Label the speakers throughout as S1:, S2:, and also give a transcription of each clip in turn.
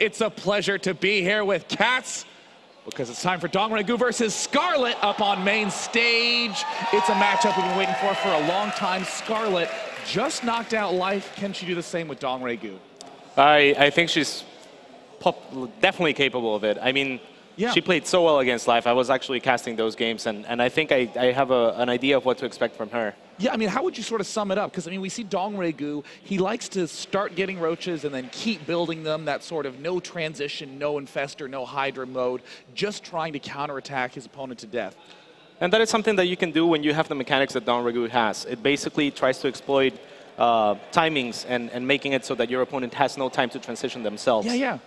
S1: It's a pleasure to be here with Cats because it's time for DongRaeGu versus Scarlett up on main stage. It's a matchup we've been waiting for a long time. Scarlett just knocked out Life. Can she do the same with DongRaeGu?
S2: I think she's definitely capable of it. I mean, she played so well against Life. I was actually casting those games, and I think I have an idea of what to expect from her.
S1: Yeah, I mean, how would you sort of sum it up? Because, I mean, we see DongRaeGu, he likes to start getting roaches and then keep building them, that sort of no transition, no infester, no Hydra mode, just trying to counterattack his opponent to death.
S2: And that is something that you can do when you have the mechanics that DongRaeGu has. It basically tries to exploit timings and making it so that your opponent has no time to transition themselves.
S1: Yeah.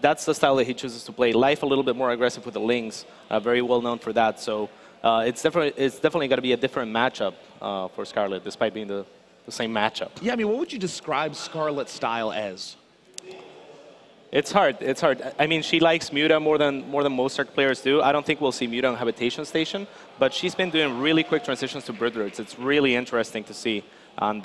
S2: That's the style that he chooses to play. Life a little bit more aggressive with the Lings, very well known for that. So it's definitely going to be a different matchup for Scarlett, despite being the same matchup.
S1: Yeah, I mean, what would you describe Scarlett's style as?
S2: It's hard. It's hard. I mean, she likes Muta more than most Cirque players do. I don't think we'll see Muta on Habitation Station, but she's been doing really quick transitions to Bird Roots. It's really interesting to see. And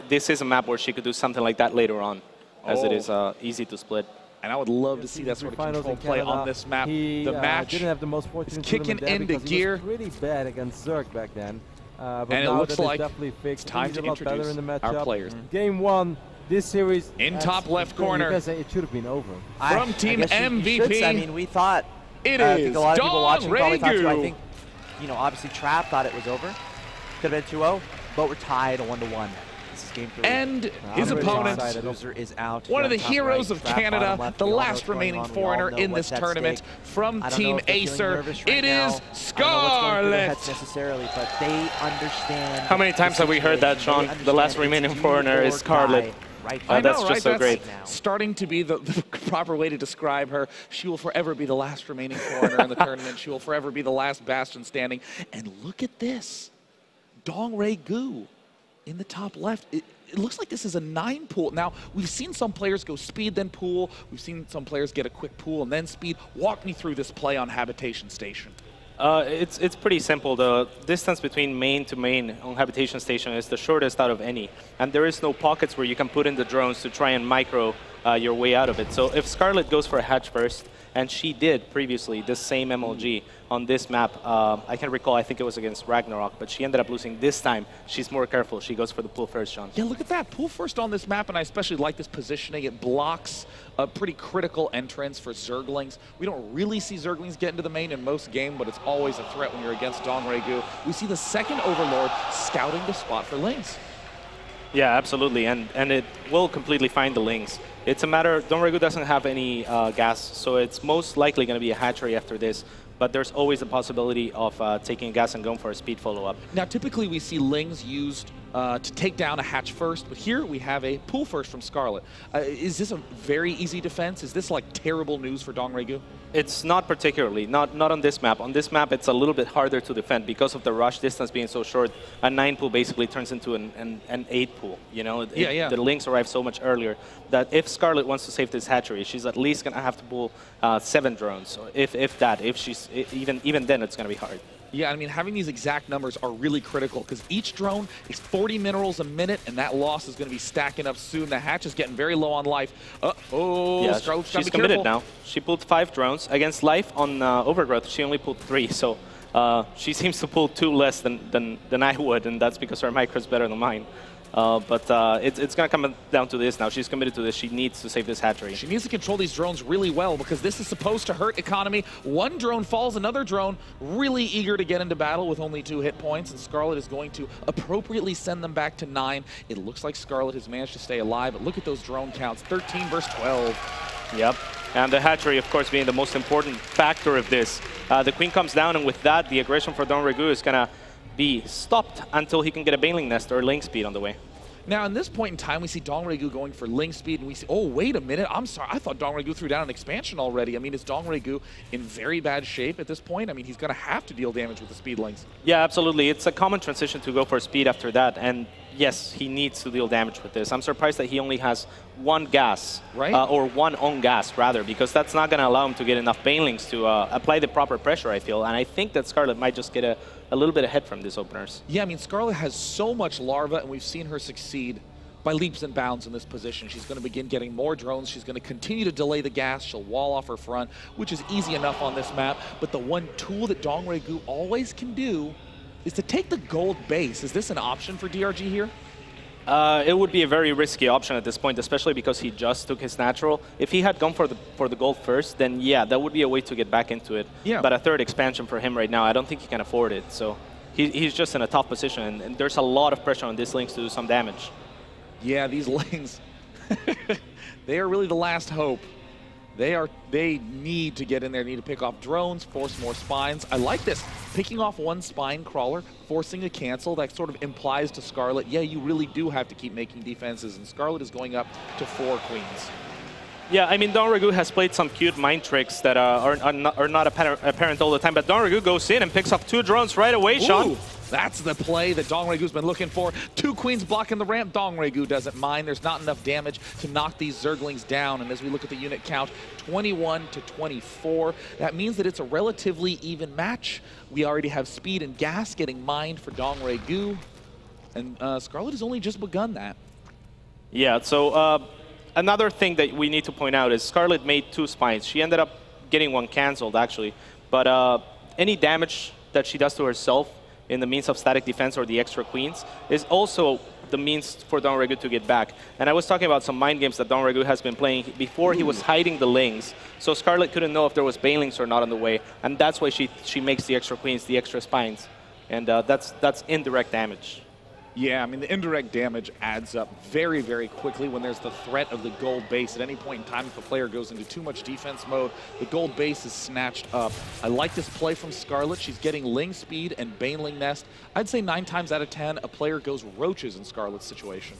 S2: this is a map where she could do something like that later on, as it is easy to split.
S1: And I would love to see that sort of control play on this map. The match
S3: didn't have the most fortunate
S1: kicking into gear.
S3: He was pretty bad against Zerg back then. But
S1: and it looks like
S3: it's
S1: time to introduce
S3: in the
S1: our players.
S3: Game one, this series.
S1: In top left corner.
S3: It should have been over.
S1: From Team MVP.
S4: I mean, we thought.
S1: It
S4: I
S1: is
S4: think a lot of people watching probably thought too. I
S1: DongRaeGu.
S4: think, you know, obviously Trap thought it was over. Could have been 2-0, but we're tied 1-1. This is game 3.
S1: And his opponent,
S4: loser is out.
S1: one of the
S4: top
S1: heroes
S4: right.
S1: of
S4: Trap
S1: Canada,
S4: bottom left.
S1: the
S4: We all know
S1: last
S4: what's going
S1: remaining
S4: on. We all
S1: foreigner
S4: know
S1: in
S4: what's
S1: this
S4: at
S1: tournament,
S4: stake.
S1: from
S4: I don't
S1: Team
S4: know if they're feeling
S1: Acer.
S4: nervous right
S1: It
S4: now.
S1: is
S4: I don't know what's going through their
S1: Scarlett.
S4: heads necessarily, but they understand.
S2: How many times have we heard that, Sean? The last remaining foreigner is Scarlett.
S4: Right.
S1: I know,
S2: that's
S1: right?
S2: just so great.
S1: That's starting to be the proper way to describe her. She will forever be the last remaining foreigner in the tournament. She will forever be the last bastion standing. And look at this. DongRaeGu in the top left. It looks like this is a 9 pool. Now, we've seen some players go speed, then pool. We've seen some players get a quick pool and then speed. Walk me through this play on Habitation Station.
S2: It's pretty simple. The distance between main to main on Habitation Station is the shortest out of any. And there is no pockets where you can put in the drones to try and micro your way out of it. So if Scarlett goes for a hatch first, and she did previously this same MLG on this map, I can recall, I think it was against Ragnarok, but she ended up losing this time. She's more careful. She goes for the pool first, Sean.
S1: Yeah, look at that. Pool first on this map, and I especially like this positioning. It blocks a pretty critical entrance for Zerglings. We don't really see Zerglings get into the main in most game, but it's always a threat when you're against DongRaeGu. We see the second Overlord scouting the spot for Lings.
S2: Yeah, absolutely, and it will completely find the Lings. It's a matter, DongRaeGu doesn't have any gas, so it's most likely going to be a hatchery after this, but there's always the possibility of taking gas and going for a speed follow-up.
S1: Now, typically we see Lings used to take down a hatch first, but here we have a pool first from Scarlett. Is this a very easy defense? Is this like terrible news for DongRaeGu?
S2: It's not particularly, not on this map. On this map, it's a little bit harder to defend because of the rush distance being so short. A 9 pool basically turns into an 8 pool. You know, the Lings arrive so much earlier that if Scarlett wants to save this hatchery, she's at least going to have to pull 7 drones. So if that, even then, it's going to be hard.
S1: Yeah, I mean, having these exact numbers are really critical because each drone is 40 minerals a minute, and that loss is going to be stacking up soon. The hatch is getting very low on life.
S2: Yeah, she's committed now. She pulled 5 drones. Against Life on Overgrowth, she only pulled 3. So she seems to pull 2 less than I would, and that's because her micro is better than mine. But it's going to come down to this now. She's committed to this. She needs to save this hatchery.
S1: She needs to control these drones really well because this is supposed to hurt economy. One drone falls, another drone really eager to get into battle with only 2 hit points, and Scarlett is going to appropriately send them back to 9. It looks like Scarlett has managed to stay alive, but look at those drone counts, 13 versus 12.
S2: Yep. And the hatchery, of course, being the most important factor of this. The Queen comes down, and with that, the aggression for DongRaeGu is going to be stopped until he can get a Baneling Nest or Ling Speed on the way.
S1: Now, in this point in time, we see DongRaeGu going for Ling Speed, and we see, oh, wait a minute, I'm sorry, I thought DongRaeGu threw down an expansion already. I mean, is DongRaeGu in very bad shape at this point? I mean, he's going to have to deal damage with the Speed Lings.
S2: Yeah, absolutely. It's a common transition to go for speed after that, and yes, he needs to deal damage with this. I'm surprised that he only has 1 gas,
S1: right?
S2: Or 1 on gas, rather, because that's not going to allow him to get enough Banelings to apply the proper pressure, I feel, and I think that Scarlett might just get a little bit ahead from these openers.
S1: Yeah, I mean, Scarlett has so much larva, and we've seen her succeed by leaps and bounds in this position. She's going to begin getting more drones. She's going to continue to delay the gas. She'll wall off her front, which is easy enough on this map. But the one tool that DongRaeGu always can do is to take the gold base. Is this an option for DRG here?
S2: It would be a very risky option at this point, especially because he just took his natural. If he had gone for the gold first, then yeah, that would be a way to get back into it.
S1: Yeah.
S2: But a third expansion for him right now, I don't think he can afford it. So he's just in a tough position, and there's a lot of pressure on these links to do some damage.
S1: Yeah, these lanes, they are really the last hope. They need to get in there, need to pick off drones, force more spines. I like this. Picking off one spine crawler, forcing a cancel, that sort of implies to Scarlett, yeah, you really do have to keep making defenses, and Scarlett is going up to 4 queens.
S2: Yeah, I mean, DongRaeGu has played some cute mind tricks that are not apparent all the time, but DongRaeGu goes in and picks off 2 drones right away, Sean.
S1: Ooh, that's the play that DongRaeGu's been looking for. 2 queens blocking the ramp. DongRaeGu doesn't mind. There's not enough damage to knock these Zerglings down, and as we look at the unit count, 21 to 24. That means that it's a relatively even match. We already have speed and gas getting mined for DongRaeGu, and Scarlett has only just begun that.
S2: Yeah, so another thing that we need to point out is Scarlett made 2 spines. She ended up getting 1 canceled, actually. But any damage that she does to herself in the means of static defense or the extra queens is also the means for DongRaeGu to get back. And I was talking about some mind games that DongRaeGu has been playing before. He was hiding the lings, so Scarlett couldn't know if there was banelings or not on the way, and that's why she makes the extra queens, the extra spines. And that's indirect damage.
S1: Yeah, I mean, the indirect damage adds up very, very quickly when there's the threat of the gold base. At any point in time, if a player goes into too much defense mode, the gold base is snatched up. I like this play from Scarlett. She's getting Ling speed and Baneling Nest. I'd say 9 times out of 10, a player goes roaches in Scarlett's situation.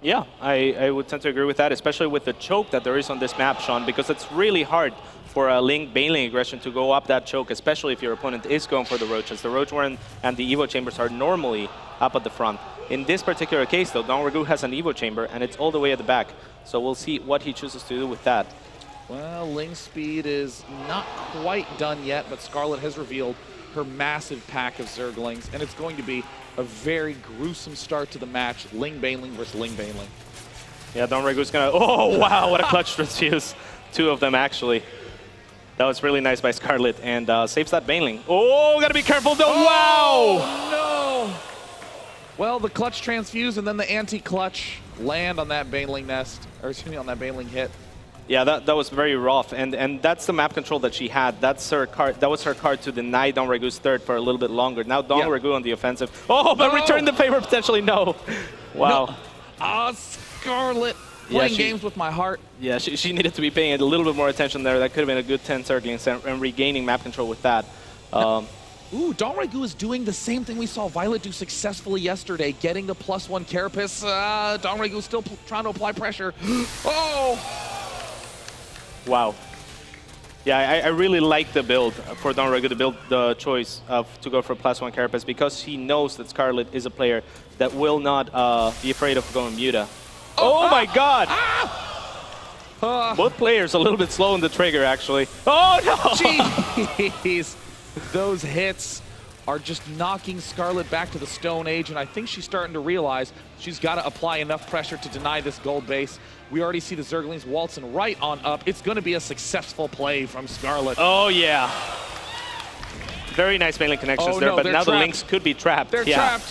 S2: Yeah, I would tend to agree with that, especially with the choke that there is on this map, Sean, because it's really hard for a Ling Baneling aggression to go up that choke, especially if your opponent is going for the roaches. The Roach Warren and the Evo Chambers are normally up at the front. In this particular case, though, DongRaeGu has an Evo Chamber, and it's all the way at the back. So we'll see what he chooses to do with that.
S1: Well, Ling speed is not quite done yet, but Scarlett has revealed her massive pack of Zerglings, and it's going to be a very gruesome start to the match. Ling Baneling versus Ling Baneling.
S2: Yeah, DongRaeGu's gonna, oh wow, what a clutch transfuse. 2 of them actually. That was really nice by Scarlett, and saves that Baneling. Oh, gotta be careful though, wow!
S1: No! Well, the clutch transfuse and then the anti-clutch land on that Baneling Nest, or excuse me, on that Baneling hit.
S2: Yeah, that was very rough, and that's the map control that she had. That's her card. That was her card to deny DongRaeGu's third for a little bit longer. Now DongRaeGu on the offensive. Oh, but return the favor potentially. No. Wow.
S1: No. Scarlett playing games with my heart.
S2: Yeah, she needed to be paying a little bit more attention there. That could have been a good 10 Zerglings and regaining map control with that.
S1: Ooh, DongRaeGu is doing the same thing we saw Violet do successfully yesterday, getting the +1 carapace. DongRaeGu still trying to apply pressure. Oh!
S2: Wow. Yeah, I really like the build for DongRaeGu, to build the choice to go for +1 carapace, because he knows that Scarlett is a player that will not be afraid of going Muta. Oh my god! Both players a little bit slow on the trigger, actually. Oh no!
S1: Jeez! Those hits are just knocking Scarlett back to the Stone Age, and I think she's starting to realize she's got to apply enough pressure to deny this gold base. We already see the Zerglings waltzing right on up. It's going to be a successful play from Scarlett.
S2: Oh yeah. Very nice Baneling connections there, but now the links could be trapped.
S1: They're trapped.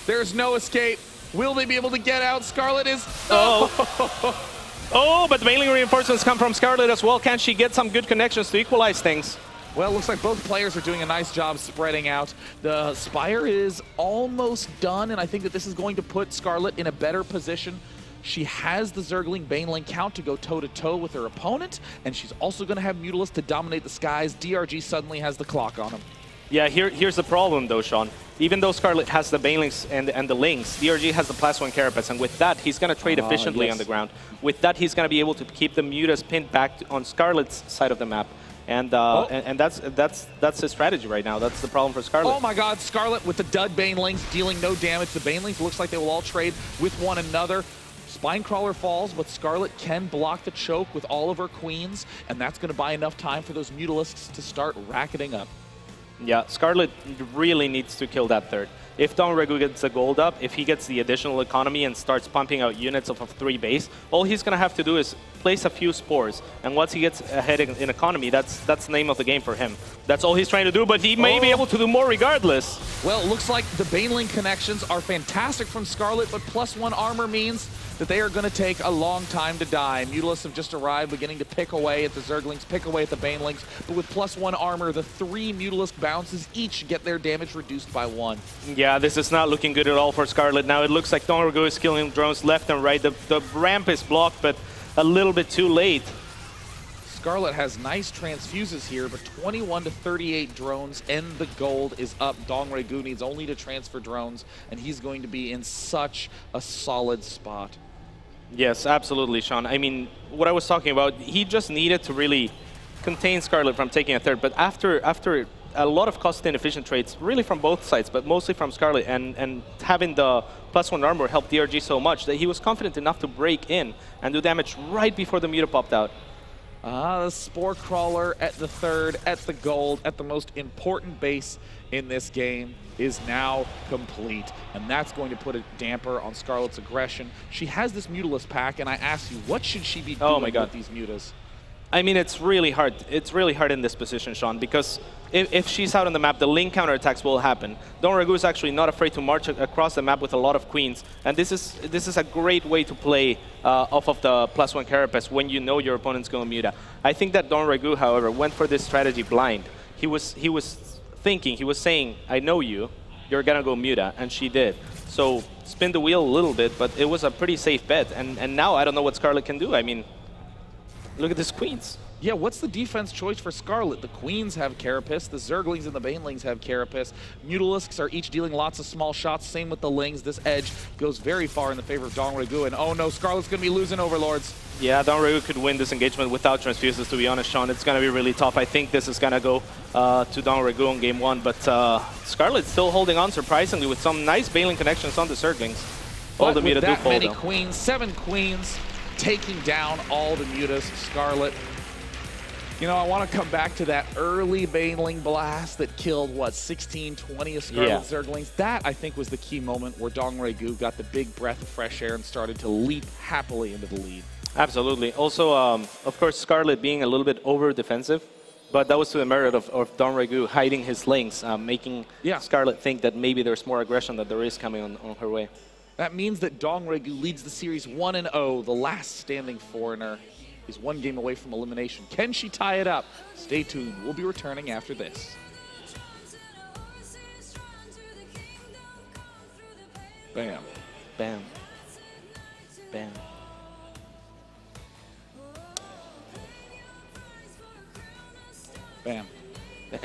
S1: There's no escape. Will they be able to get out? Scarlett is...
S2: Oh, but the Baneling reinforcements come from Scarlett as well. Can she get some good connections to equalize things?
S1: Well, it looks like both players are doing a nice job spreading out. The Spire is almost done, and I think that this is going to put Scarlett in a better position. She has the Zergling Baneling count to go toe-to-toe with her opponent, and she's also going to have Mutalisk to dominate the skies. DRG suddenly has the clock on him.
S2: Yeah, here's the problem, though, Sean. Even though Scarlett has the Banelings and the Lings, DRG has the +1 Carapace, and with that, he's going to trade efficiently on the ground. With that, he's going to be able to keep the Mutas pinned back on Scarlett's side of the map. And that's his strategy right now. That's the problem for Scarlett.
S1: Oh my god, Scarlett with the dud Banelings dealing no damage. The Banelings looks like they will all trade with one another. Spinecrawler falls, but Scarlett can block the choke with all of her queens, and that's going to buy enough time for those Mutalisks to start racketing up.
S2: Yeah, Scarlett really needs to kill that third. if DongRaeGu gets a gold up, if he gets the additional economy and starts pumping out units of a 3 base, all he's going to have to do is place a few spores. And once he gets ahead in economy, that's the name of the game for him. That's all he's trying to do, but he may be able to do more regardless.
S1: Well, it looks like the Baneling connections are fantastic from Scarlett, but +1 armor means that they are going to take a long time to die. Mutalisks have just arrived, beginning to pick away at the Zerglings, pick away at the Banelings, but with +1 armor, the 3 Mutalisk bounces each get their damage reduced by 1.
S2: Yeah, this is not looking good at all for Scarlett. Now it looks like DongRaeGu is killing drones left and right. The ramp is blocked, but a little bit too late.
S1: Scarlett has nice transfuses here, but 21 to 38 drones and the gold is up. DongRaeGu needs only to transfer drones, and he's going to be in such a solid spot.
S2: Yes, absolutely, Sean. I mean, what I was talking about, he just needed to really contain Scarlett from taking a third, but after a lot of cost inefficient trades, really from both sides, but mostly from Scarlett, and having the +1 armor helped DRG so much that he was confident enough to break in and do damage right before the Muta popped out.
S1: The Spore Crawler at the third, at the gold, at the most important base in this game is now complete. And that's going to put a damper on Scarlett's aggression. She has this Mutalisk pack, and I ask you, what should she be doing with these Mutas?
S2: I mean, it's really hard. It's really hard in this position, Sean, because if she's out on the map, the link counterattacks will happen. DongRaeGu is actually not afraid to march across the map with a lot of queens, and this is a great way to play off of the +1 carapace when you know your opponent's going to Muta. I think that DongRaeGu, however, went for this strategy blind. He was thinking, he was saying, I know you're gonna go Muta, and she did. So spin the wheel a little bit, but it was a pretty safe bet, and now I don't know what Scarlett can do. I mean, look at this queens.
S1: Yeah, what's the defense choice for Scarlett? The Queens have Carapace, the Zerglings and the Banelings have Carapace. Mutalisks are each dealing lots of small shots, same with the Lings. This edge goes very far in the favor of DongRaeGu, and oh no, Scarlett's going to be losing Overlords.
S2: Yeah, DongRaeGu could win this engagement without transfuses, to be honest, Sean. It's going to be really tough. I think this is going to go to DongRaeGu in game 1, but Scarlett's still holding on, surprisingly, with some nice Baneling connections on the Zerglings. All the Muta do fall,
S1: many queens, 7 queens, taking down all the Mutas. Scarlett, you know, I want to come back to that early Baneling blast that killed, what, 16, 20 of Scarlet Zerglings. That, I think, was the key moment where DongRaeGu got the big breath of fresh air and started to leap happily into the lead.
S2: Absolutely. Also, of course, Scarlett being a little bit over-defensive, but that was to the merit of DongRaeGu hiding his links, making Scarlett think that maybe there's more aggression that there is coming on her way.
S1: That means that DongRaeGu leads the series 1-0, the last standing foreigner. Is 1 game away from elimination. Can she tie it up? Stay tuned. We'll be returning after this. Bam.
S2: Bam. Bam.
S1: Bam.
S2: Bam.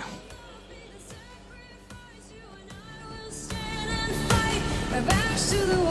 S5: Our backs to the